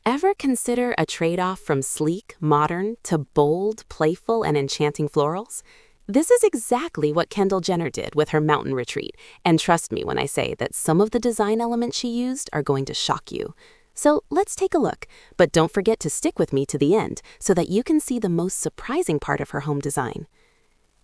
Ever consider a trade-off from sleek, modern, to bold, playful, and enchanting florals? This is exactly what Kendall Jenner did with her mountain retreat, and trust me when I say that some of the design elements she used are going to shock you. So let's take a look, but don't forget to stick with me to the end so that you can see the most surprising part of her home design.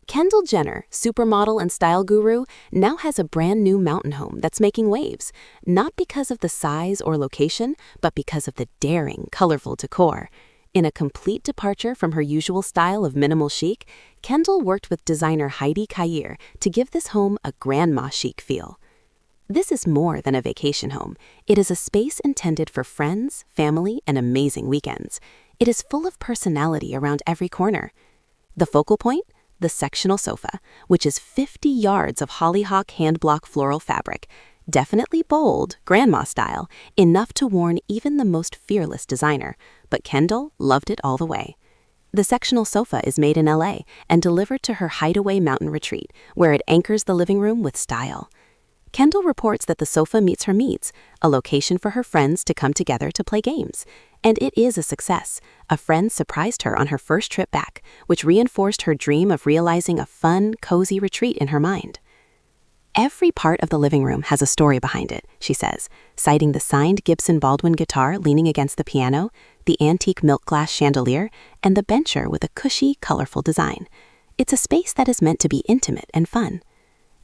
Kendall Jenner, supermodel and style guru, now has a brand new mountain home that's making waves, not because of the size or location, but because of the daring, colorful decor. In a complete departure from her usual style of minimal chic, Kendall worked with designer Heidi Caillier to give this home a grandma chic feel. This is more than a vacation home. It is a space intended for friends, family, and amazing weekends. It is full of personality around every corner. The focal point? The sectional sofa, which is 50 yards of hollyhock hand-block floral fabric. Definitely bold, grandma style, enough to warn even the most fearless designer, but Kendall loved it all the way. The sectional sofa is made in LA and delivered to her hideaway mountain retreat, where it anchors the living room with style. Kendall reports that the sofa meets her needs, a location for her friends to come together to play games. And it is a success. A friend surprised her on her first trip back, which reinforced her dream of realizing a fun, cozy retreat in her mind. Every part of the living room has a story behind it, she says, citing the signed Gibson Baldwin guitar leaning against the piano, the antique milk glass chandelier, and the bencher with a cushy, colorful design. It's a space that is meant to be intimate and fun.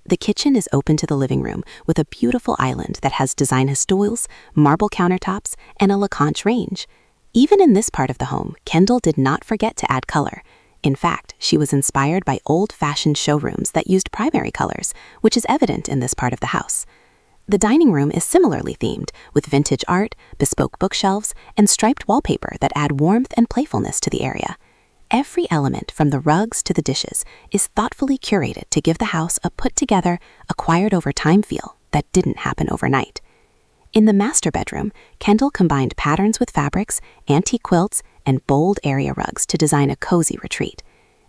The kitchen is open to the living room with a beautiful island that has design stools, marble countertops, and a LeConte range. Even in this part of the home, Kendall did not forget to add color. In fact, she was inspired by old-fashioned showrooms that used primary colors, which is evident in this part of the house. The dining room is similarly themed, with vintage art, bespoke bookshelves, and striped wallpaper that add warmth and playfulness to the area. Every element, from the rugs to the dishes, is thoughtfully curated to give the house a put-together, acquired-over-time feel that didn't happen overnight. In the master bedroom, Kendall combined patterns with fabrics, antique quilts, and bold area rugs to design a cozy retreat.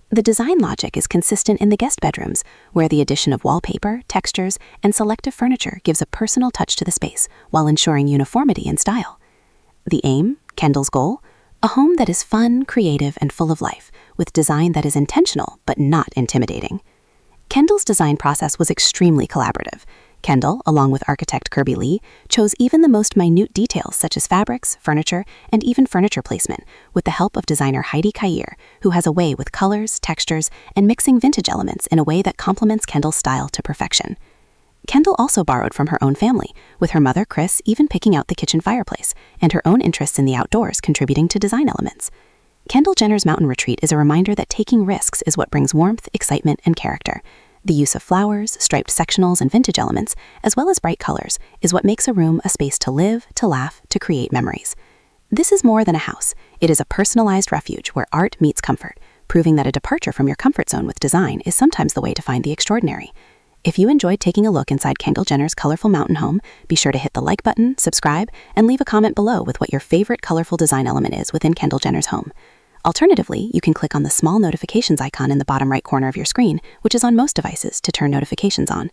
The design logic is consistent in the guest bedrooms, where the addition of wallpaper, textures, and selective furniture gives a personal touch to the space while ensuring uniformity and style. The aim, Kendall's goal? A home that is fun, creative, and full of life, with design that is intentional but not intimidating. Kendall's design process was extremely collaborative. Kendall, along with architect Kirby Lee, chose even the most minute details such as fabrics, furniture, and even furniture placement, with the help of designer Heidi Caillier, who has a way with colors, textures, and mixing vintage elements in a way that complements Kendall's style to perfection. Kendall also borrowed from her own family, with her mother, Chris, even picking out the kitchen fireplace, and her own interests in the outdoors contributing to design elements. Kendall Jenner's mountain retreat is a reminder that taking risks is what brings warmth, excitement, and character. The use of flowers, striped sectionals, and vintage elements, as well as bright colors, is what makes a room a space to live, to laugh, to create memories. This is more than a house. It is a personalized refuge where art meets comfort, proving that a departure from your comfort zone with design is sometimes the way to find the extraordinary. If you enjoyed taking a look inside Kendall Jenner's colorful mountain home, be sure to hit the like button, subscribe, and leave a comment below with what your favorite colorful design element is within Kendall Jenner's home. Alternatively, you can click on the small notifications icon in the bottom right corner of your screen, which is on most devices, to turn notifications on.